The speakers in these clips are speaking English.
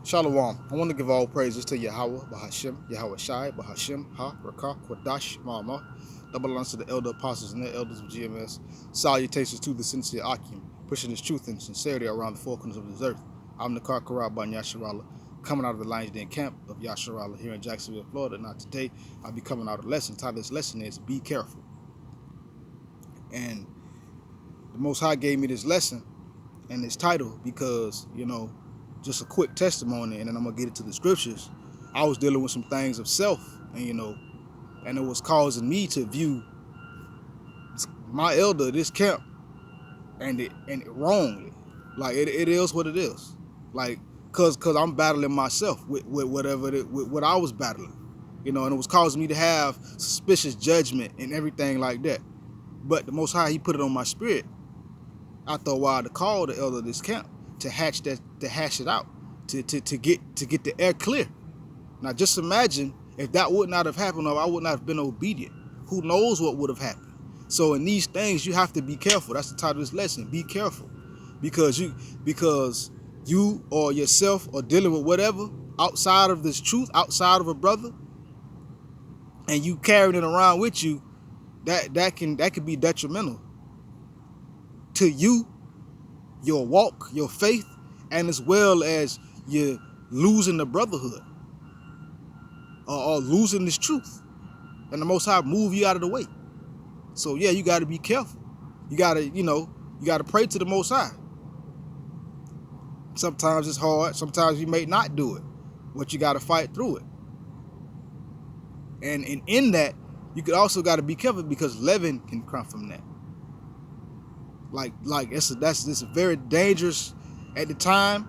Shalom. I want to give all praises to Yahweh, Bahashem, Yahweh Shai, Bahashem, Ha, Rakah, Kwadash, Ma'amah. Double honors to the elder apostles and the elders of GMS. Salutations to the sincere Akim, pushing his truth and sincerity around the four corners of this earth. I'm the Karkarab by Yasharallah, coming out of the Lions Den camp of Yasharallah here in Jacksonville, Florida. Now today, I'll be coming out a lesson. The title of this lesson is Be Careful. And the Most High gave me this lesson and this title because, just a quick testimony, and then I'm gonna get into the scriptures. I was dealing with some things of self, and it was causing me to view my elder, this camp, and it wrongly. Like it is what it is. Like, cause I'm battling myself with whatever with what I was battling, and it was causing me to have suspicious judgment and everything like that. But the Most High, He put it on my spirit after a while to call the elder of this camp to hash it out, to get the air clear. Now just imagine if that would not have happened, or I would not have been obedient. Who knows what would have happened? So in these things, you have to be careful. That's the title of this lesson. Be careful, because you or yourself are dealing with whatever outside of this truth, outside of a brother, and you carrying it around with you. That can be detrimental to you, your walk, your faith, and as well as you losing the brotherhood or losing this truth. And the Most High move you out of the way. So yeah, you got to be careful. You got to pray to the Most High. Sometimes it's hard. Sometimes you may not do it, but you got to fight through it. And in that, you could also got to be careful, because leaven can come from that. Like that's very dangerous. At the time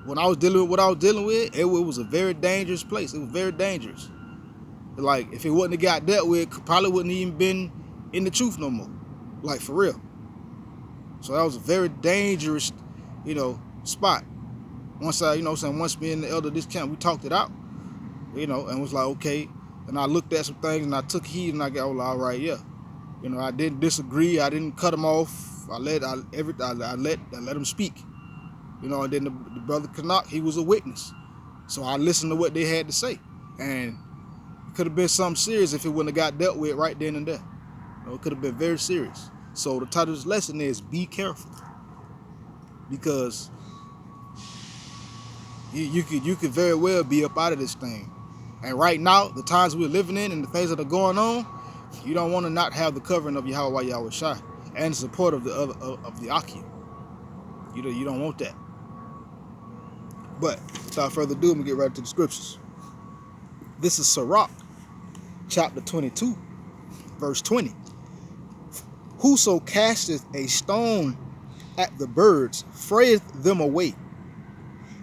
when I was dealing with what I was dealing with, it was a very dangerous place. It was very dangerous. Like, if it wouldn't have got dealt with, probably wouldn't even been in the truth no more. Like, for real. So that was a very dangerous, spot. Once once me and the elder of this camp, we talked it out, and was like, okay. And I looked at some things and I took heed, and I got, all right, yeah. I didn't disagree. I didn't cut him off. I let him speak. And then the brother Canuck, he was a witness. So I listened to what they had to say. And it could have been something serious if it wouldn't have got dealt with right then and there. It could have been very serious. So the title of this lesson is Be Careful. Because you could very well be up out of this thing. And right now, the times we're living in and the things that are going on, you don't want to not have the covering of Yahweh Shai and the support of the Akim. You don't want that. But without further ado, I'm going to get right to the scriptures. This is Sirach, chapter 22, verse 20. Whoso casteth a stone at the birds frayeth them away,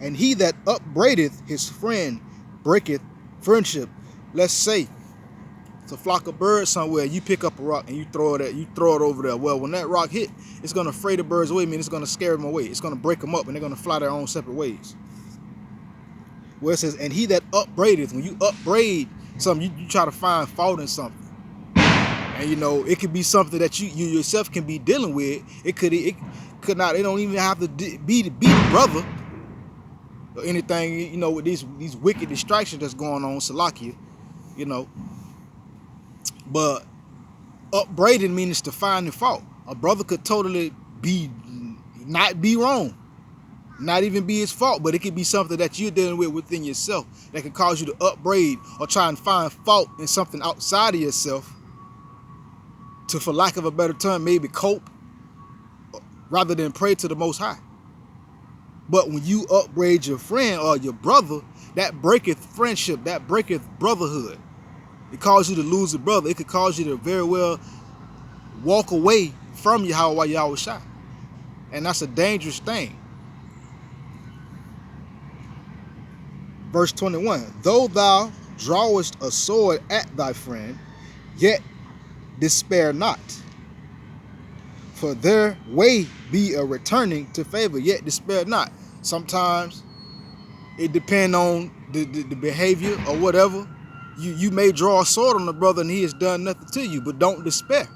and he that upbraideth his friend breaketh friendship. Let's say it's a flock of birds somewhere. You pick up a rock and you throw it over there. Well, when that rock hit, it's going to fray the birds away. I mean, it's going to scare them away. It's going to break them up, and they're going to fly their own separate ways. Where it says, and he that upbraideth, when you upbraid something, you try to find fault in something. And it could be something that you yourself can be dealing with. It could not. It don't even have to be the brother or anything. With these wicked distractions that's going on, Salakia. But upbraiding means to find the fault. A brother could totally not be wrong, not even be his fault, but it could be something that you're dealing with within yourself that could cause you to upbraid or try and find fault in something outside of yourself to, for lack of a better term, maybe cope rather than pray to the Most High. But when you upbraid your friend or your brother, that breaketh friendship, that breaketh brotherhood. It causes you to lose a brother. It could cause you to very well walk away from Yahweh Shai. And that's a dangerous thing. Verse 21, though thou drawest a sword at thy friend, yet despair not. For their way be a returning to favor, yet despair not. Sometimes it depends on the behavior or whatever. You may draw a sword on the brother and he has done nothing to you, but don't despair,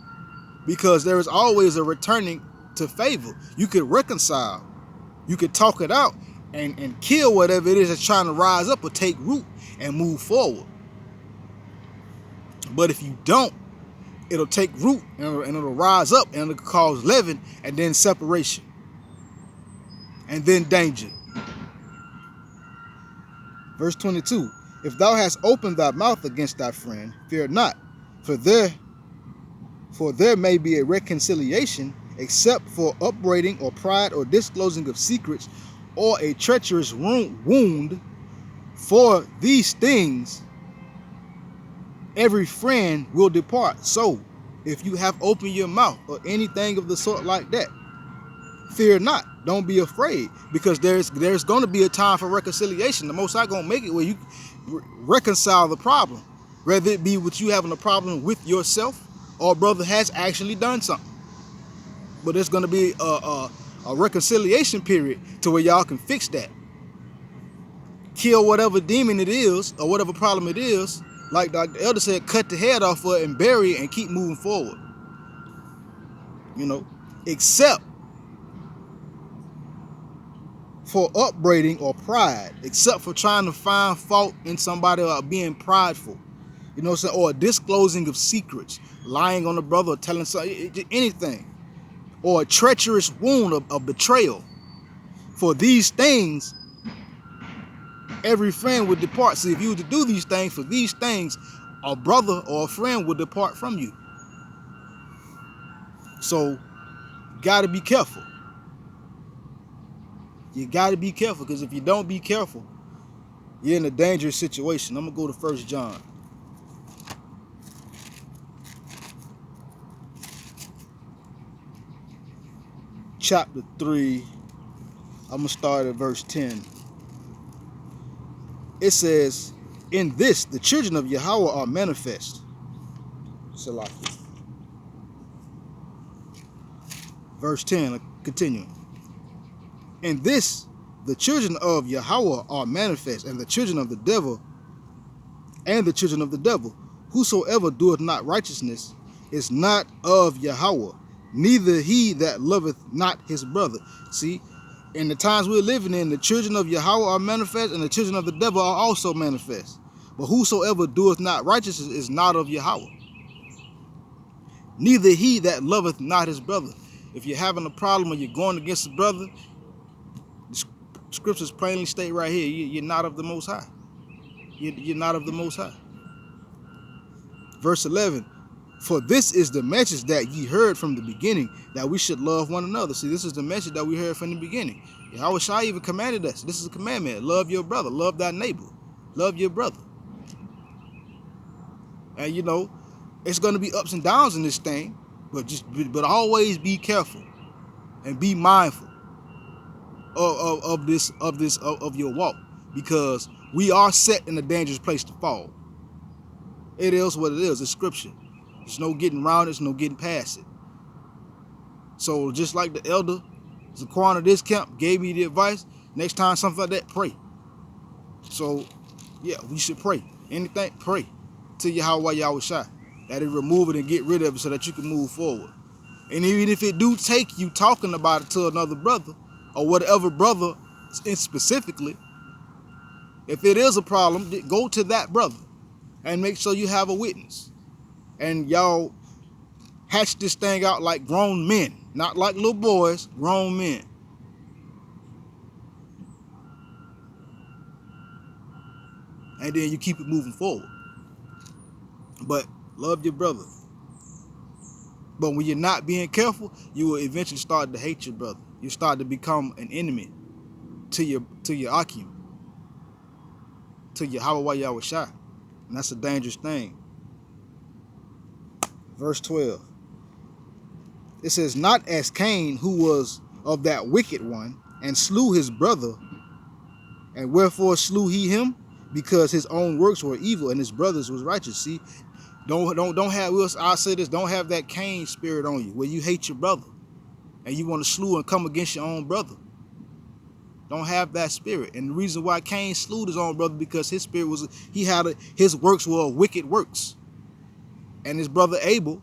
because there is always a returning to favor. You could reconcile. You could talk it out and kill whatever it is that's trying to rise up or take root and move forward. But if you don't, it'll take root and it'll rise up and it'll cause leaven and then separation and then danger. Verse 22, if thou hast opened thy mouth against thy friend, fear not, for there may be a reconciliation, except for upbraiding or pride or disclosing of secrets or a treacherous wound. For these things every friend will depart. So if you have opened your mouth or anything of the sort like that, fear not. Don't be afraid, because there's going to be a time for reconciliation. The Most High going to make it where you reconcile the problem, whether it be with you having a problem with yourself or a brother has actually done something. But there's going to be a reconciliation period to where y'all can fix that. Kill whatever demon it is or whatever problem it is. Like Dr. Elder said, cut the head off of it and bury it and keep moving forward. You know, except for upbraiding or pride, except for trying to find fault in somebody or being prideful, you know what I'm saying, or disclosing of secrets, lying on a brother, or telling something, anything, or a treacherous wound of betrayal. For these things, every friend would depart. See, if you were to do these things, for these things, a brother or a friend would depart from you. So, got to be careful. You got to be careful, because if you don't be careful, you're in a dangerous situation. I'm going to go to 1 John. Chapter 3. I'm going to start at verse 10. It says, in this, the children of Yahweh are manifest. Salaki. Verse 10, continuing. In this, the children of Yahweh are manifest, and the children of the devil, whosoever doeth not righteousness is not of Yahweh, neither he that loveth not his brother. See, in the times we're living in, the children of Yahweh are manifest, and the children of the devil are also manifest. But whosoever doeth not righteousness is not of Yahweh, neither he that loveth not his brother. If you're having a problem or you're going against a brother, the scriptures plainly state right here, you're not of the Most High. You're not of the Most High. Verse 11, for this is the message that ye heard from the beginning, that we should love one another. See, this is the message that we heard from the beginning. Yahweh Shai even commanded us. This is a commandment. Love your brother. Love thy neighbor. Love your brother. And you know, it's going to be ups and downs in this thing, but always be careful and be mindful of your walk, because we are set in a dangerous place to fall. It is what it is. It's scripture. There's no getting around it. There's no getting past it. So just like the elder Zaquan of this camp gave me the advice, next time something like that, pray. So yeah, we should pray. Anything, pray to Yahweh Shai, that it remove it and get rid of it so that you can move forward. And even if it do take you talking about it to another brother or whatever brother specifically, if it is a problem, go to that brother and make sure you have a witness. And y'all hatch this thing out like grown men, not like little boys, grown men. And then you keep it moving forward. But love your brother. But when you're not being careful, you will eventually start to hate your brother. You start to become an enemy to your Akim, to Yahweh Shai. And that's a dangerous thing. Verse 12. It says, not as Cain, who was of that wicked one, and slew his brother. And wherefore slew he him? Because his own works were evil and his brother's was righteous. See, don't have, I'll say this, don't have that Cain spirit on you, where you hate your brother and you want to slew and come against your own brother. Don't have that spirit. And the reason why Cain slew his own brother, because his spirit was, his works were wicked works. And his brother Abel,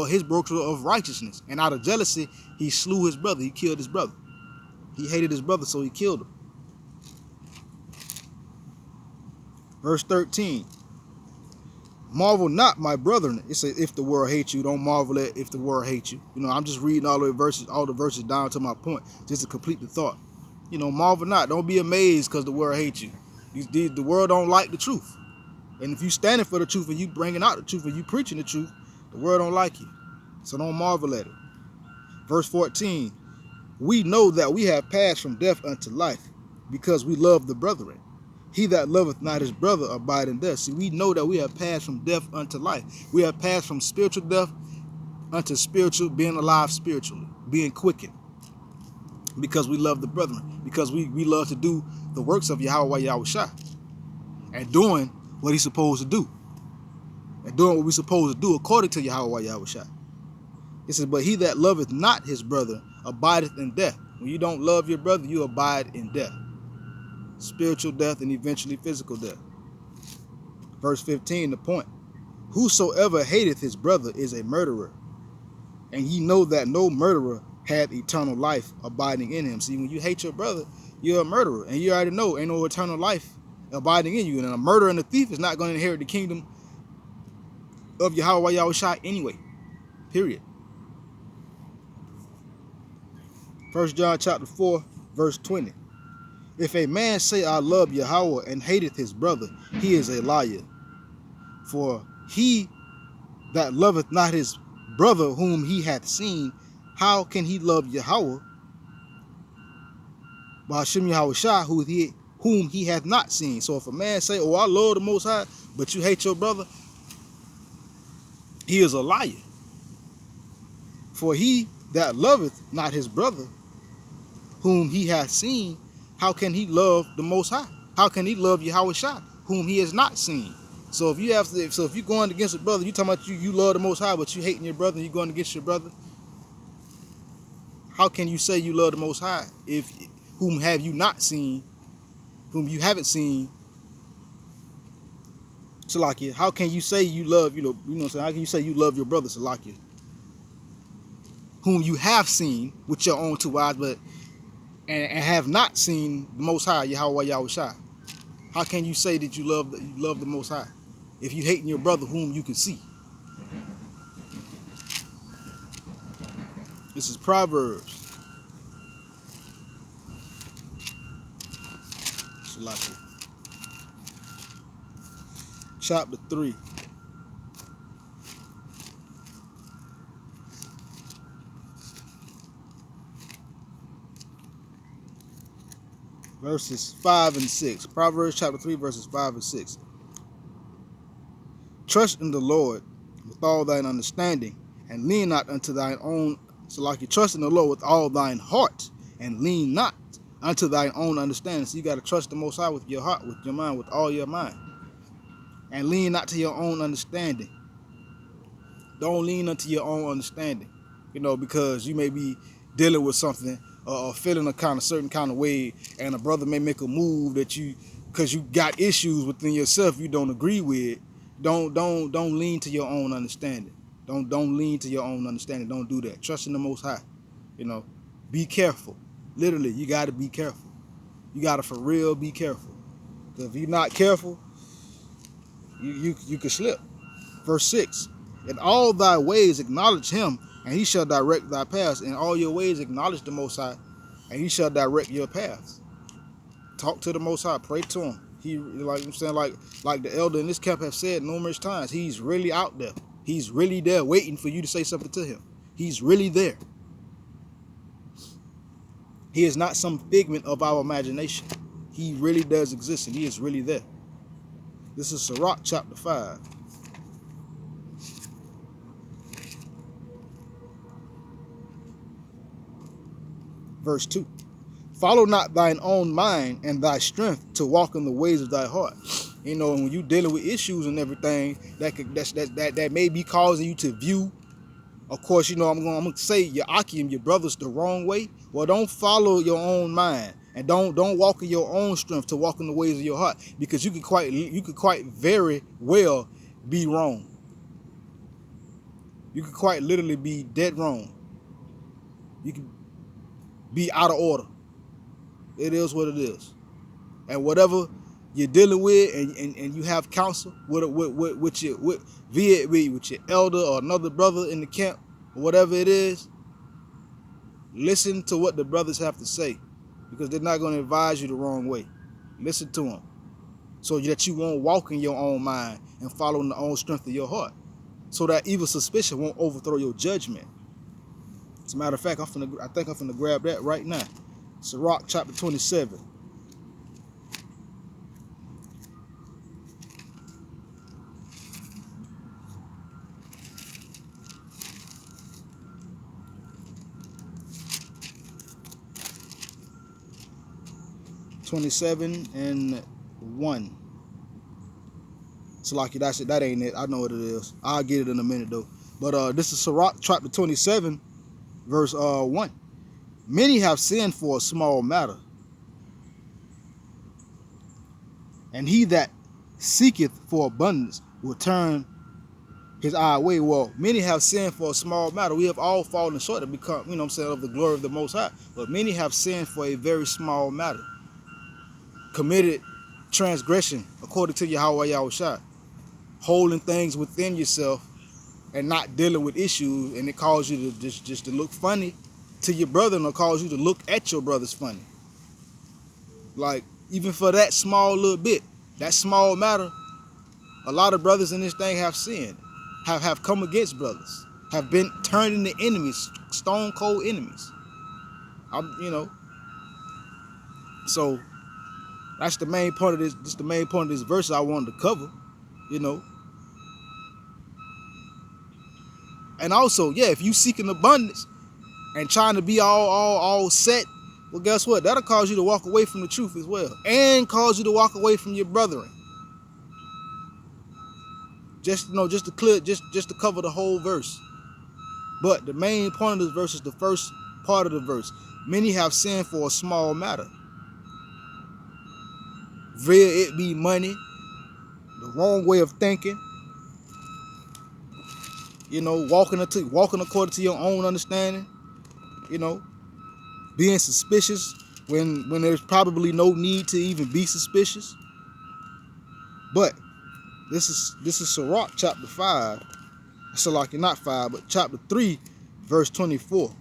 his works were of righteousness. And out of jealousy, he slew his brother. He killed his brother. He hated his brother, so he killed him. Verse 13. Marvel not, my brethren. It says, if the world hates you, don't marvel at if the world hates you. You know, I'm just reading all the verses down to my point, just to complete the thought. You know, marvel not. Don't be amazed because the world hates you. The world don't like the truth. And if you standing for the truth and you bringing out the truth and you preaching the truth, the world don't like you. So don't marvel at it. Verse 14. We know that we have passed from death unto life, because we love the brethren. He that loveth not his brother abide in death. See, we know that we have passed from death unto life. We have passed from spiritual death unto spiritual, being alive spiritually, being quickened. Because we love the brethren. Because we love to do the works of Yahweh Yahushua. And doing what he's supposed to do. And doing what we're supposed to do according to Yahweh Yahushua. It says, but he that loveth not his brother abideth in death. When you don't love your brother, you abide in death. Spiritual death and eventually physical death. Verse 15, the point. Whosoever hateth his brother is a murderer. And ye know that no murderer hath eternal life abiding in him. See, when you hate your brother, you're a murderer. And you already know ain't no eternal life abiding in you. And a murderer and a thief is not going to inherit the kingdom of Yahweh Yahushua anyway. Period. 1 John chapter 4, verse 20. If a man say, I love Yahweh, and hateth his brother, he is a liar. For he that loveth not his brother whom he hath seen, how can he love Yahweh, Ba'ashem Yahushua, whom he hath not seen? So if a man say, oh, I love the Most High, but you hate your brother, he is a liar. For he that loveth not his brother whom he hath seen, how can he love the Most High? How can he love Yahushua, whom he has not seen? So if you're going against a brother, you talking about you love the Most High, but you hating your brother, and you're going against your brother. How can you say you love the Most High if whom have you not seen, whom you haven't seen? Salakia, how can you say you love, what I'm saying? How can you say you love your brother, Salakia, whom you have seen with your own two eyes, but and have not seen the Most High, Yahweh Yahushua? How can you say that you love the Most High if you hating your brother whom you can see? This is Proverbs. Salakia. Chapter 3. Verses 5 and 6. Proverbs chapter 3, verses 5 and 6. Trust in the Lord with all thine understanding, and lean not unto thine own. So like you trust in the Lord with all thine heart, and lean not unto thine own understanding. So you got to trust the Most High with your heart, with your mind, with all your mind. And lean not to your own understanding. Don't lean unto your own understanding. Because you may be dealing with something or feeling a certain kind of way, and a brother may make a move that because you got issues within yourself you don't agree with. Don't lean to your own understanding. Don't lean to your own understanding. Don't do that. Trust in the Most High. Be careful. Literally, you got to be careful. You got to for real be careful. Because if you're not careful, you could slip. Verse 6. In all thy ways acknowledge him, and he shall direct thy paths. In all your ways acknowledge the Most High, and he shall direct your paths. Talk to the Most High. Pray to him. He, like I'm saying, like the elder in this camp have said numerous times, he's really out there. He's really there waiting for you to say something to him. He's really there. He is not some figment of our imagination. He really does exist, and he is really there. This is Sirach chapter 5. Verse 2. Follow not thine own mind and thy strength to walk in the ways of thy heart. And when you dealing with issues and everything that may be causing you to view, of course, I'm gonna say your Akim, your brothers, the wrong way. Well, don't follow your own mind, and don't walk in your own strength to walk in the ways of your heart, because you could quite very well be wrong. You could quite literally be dead wrong. You could be out of order. It is what it is. And whatever you're dealing with, and you have counsel with your elder or another brother in the camp, or whatever it is, listen to what the brothers have to say, because they're not going to advise you the wrong way. Listen to them, so that you won't walk in your own mind and follow in the own strength of your heart, so that evil suspicion won't overthrow your judgment. As a matter of fact, I think I'm finna grab that right now. Sirach chapter 27. and 1. So like that ain't it. I know what it is. I'll get it in a minute though. But this is Sirach chapter 27, verse 1. Many have sinned for a small matter, and he that seeketh for abundance will turn his eye away. Well, many have sinned for a small matter. We have all fallen short of become, you know what I'm saying, of the glory of the Most High. But many have sinned for a very small matter. Committed transgression according to Yahweh Yahushua, holding things within yourself and not dealing with issues, and it causes you to just to look funny to your brother, and it cause you to look at your brothers funny. Like, even for that small little bit, that small matter, a lot of brothers in this thing have sinned, have come against brothers, have been turned into enemies, stone cold enemies. So that's the main point of this. This is the main point of this verse I wanted to cover, And also, yeah, if you seeking abundance and trying to be all set, well, guess what? That'll cause you to walk away from the truth as well, and cause you to walk away from your brethren. Just to cover the whole verse. But the main point of this verse is the first part of the verse. Many have sinned for a small matter. Via it be money, the wrong way of thinking, walking according to your own understanding, being suspicious when there's probably no need to even be suspicious. But this is Sirach chapter 5, Salaki not 5, but chapter 3, verse 24.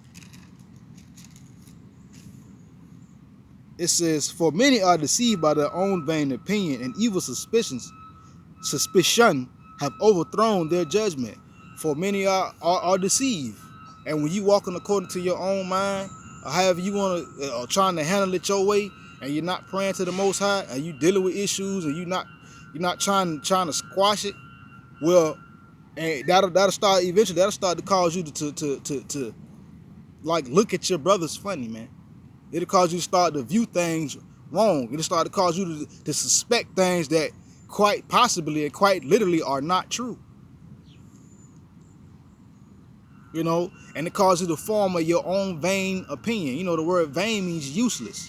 It says, "For many are deceived by their own vain opinion, and evil suspicion have overthrown their judgment." For many are deceived. And when you walking according to your own mind, or however you want to, or trying to handle it your way, and you're not praying to the Most High, and you dealing with issues, and you're not trying to squash it, well, and that'll start to cause you to like look at your brothers funny, man. It'll cause you to start to view things wrong. It'll start to cause you to suspect things that quite possibly and quite literally are not true. And it causes you to form your own vain opinion. The word vain means useless.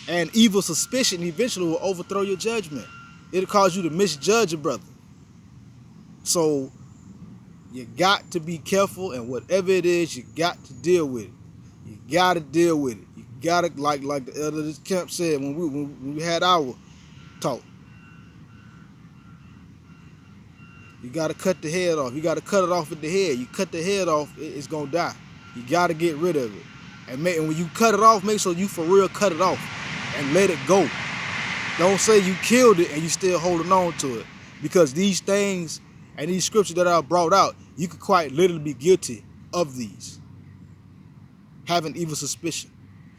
And evil suspicion eventually will overthrow your judgment. It'll cause you to misjudge a brother. So you got to be careful, and whatever it is, you got to deal with it. You got to deal with it. You got to, like the elder of this camp said when we had our talk. You got to cut the head off. You got to cut it off at the head. You cut the head off, it's going to die. You got to get rid of it. And when you cut it off, make sure you for real cut it off and let it go. Don't say you killed it and you still holding on to it. Because these things and these scriptures that are brought out, you could quite literally be guilty of these. Having evil suspicion.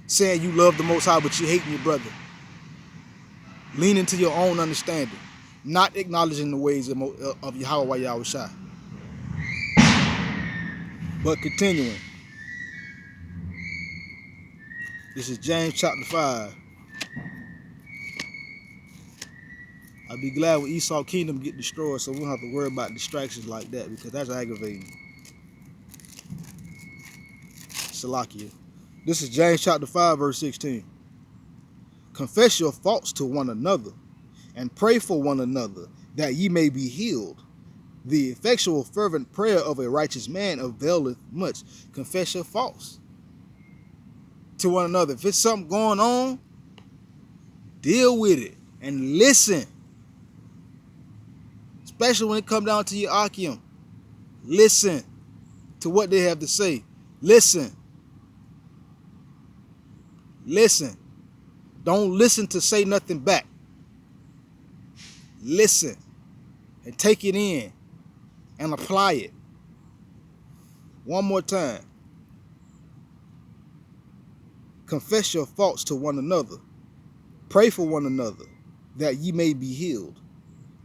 Saying you love the Most High, but you hating your brother. Leaning to your own understanding. Not acknowledging the ways of Yahweh Yahushua. But continuing. This is James chapter 5. I'll be glad when Esau kingdom get destroyed, so we don't have to worry about distractions like that, because that's aggravating. Salakia. This is James chapter 5, verse 16. "Confess your faults to one another, and pray for one another, that ye may be healed. The effectual fervent prayer of a righteous man availeth much." Confess your faults. to one another. If it's something going on, deal with it and listen. Especially when it comes down to your Akim. Listen to what they have to say. Listen. Listen. Don't listen to say nothing back. Listen and take it in and apply it. One more time. Confess your faults to one another. Pray for one another, that ye may be healed.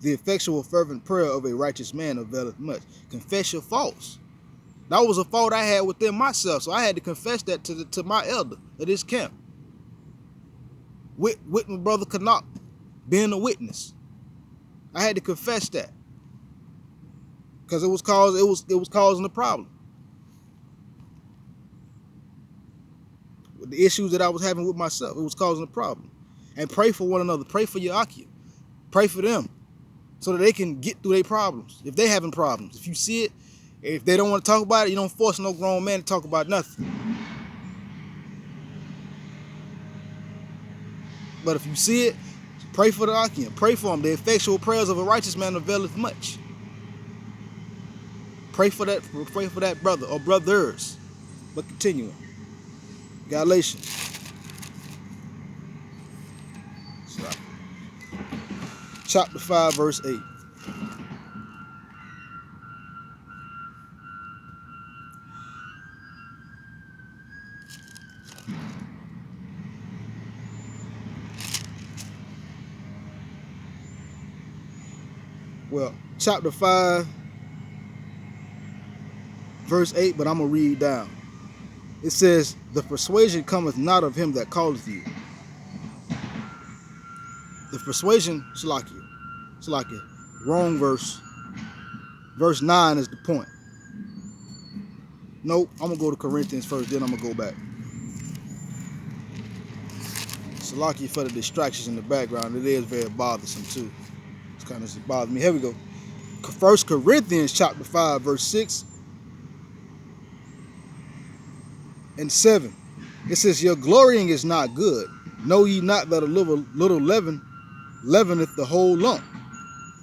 The effectual fervent prayer of a righteous man availeth much. Confess your faults. That was a fault I had within myself, so I had to confess that to my elder of this camp. With my brother Canuck being a witness. I had to confess that. Because it was causing a problem. With the issues that I was having with myself, it was causing a problem. And pray for one another. Pray for your Akim. Pray for them so that they can get through their problems. If they're having problems. If you see it, if they don't want to talk about it, you don't force no grown man to talk about nothing. But if you see it, pray for the Akim. Pray for them. The effectual prayers of a righteous man availeth much. Pray for that brother or brothers. But continuing. Galatians. Chapter 5, verse 8. Well, chapter 5, verse 8, but I'm going to read down. It says, the persuasion cometh not of him that calleth you. The persuasion, Salakia, wrong verse. Verse 9 is the point. Nope, I'm going to go to Corinthians first, then I'm going to go back. Salakia for the distractions in the background. It is very bothersome too. It's kind of bothering me. Here we go. 1 Corinthians chapter 5, verse 6 and 7. It says, your glorying is not good. Know ye not that a little leaven leaveneth the whole lump?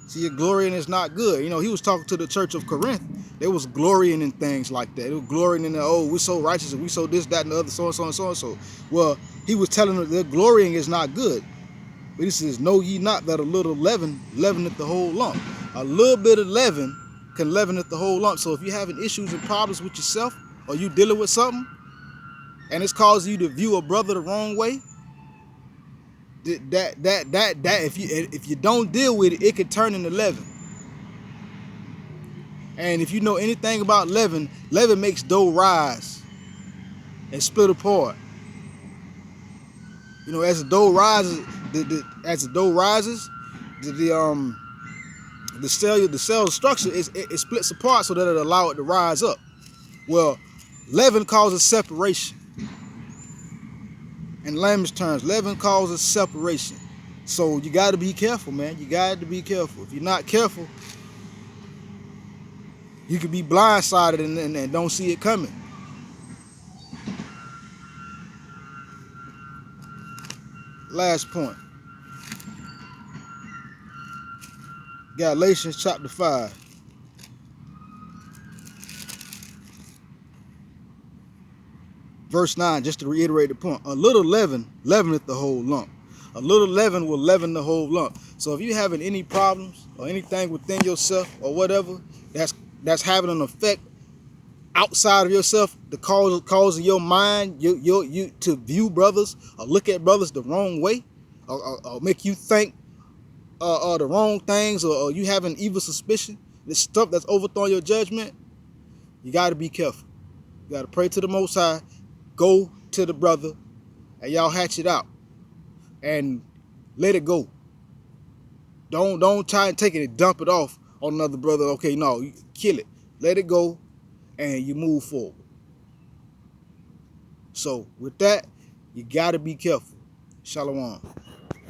See, your glorying is not good. You know, he was talking to the church of Corinth. They was glorying in things like that. They were glorying in the, oh, we're so righteous and we so this, that, and the other, so and so and so and so. Well, he was telling them their glorying is not good. But he says, know ye not that a little leaven leaveneth the whole lump? A little bit of leaven can leaveneth the whole lump. So if you're having issues and problems with yourself, or you dealing with something, and it's causing you to view a brother the wrong way, if you don't deal with it, it could turn into leaven. And if you know anything about leaven, leaven makes dough rise and split apart. You know, as the dough rises, the cell structure it splits apart so that it allow it to rise up. Well, leaven causes separation. In layman's terms, leaven causes separation. So you got to be careful, man. You got to be careful. If you're not careful, you could be blindsided and don't see it coming. Last point. Galatians chapter 5. Verse 9, just to reiterate the point. A little leaven leaveneth the whole lump. A little leaven will leaven the whole lump. So if you're having any problems or anything within yourself or whatever that's having an effect outside of yourself, the causing your mind you to view brothers or look at brothers the wrong way, or make you think the wrong things, or you have an evil suspicion, this stuff that's overthrowing your judgment, you got to be careful. You got to pray to the Most High, go to the brother, and y'all hatch it out and let it go. Don't try and take it and dump it off on another brother. Okay, no, you kill it. Let it go, and you move forward. So with that, you got to be careful. Shalom.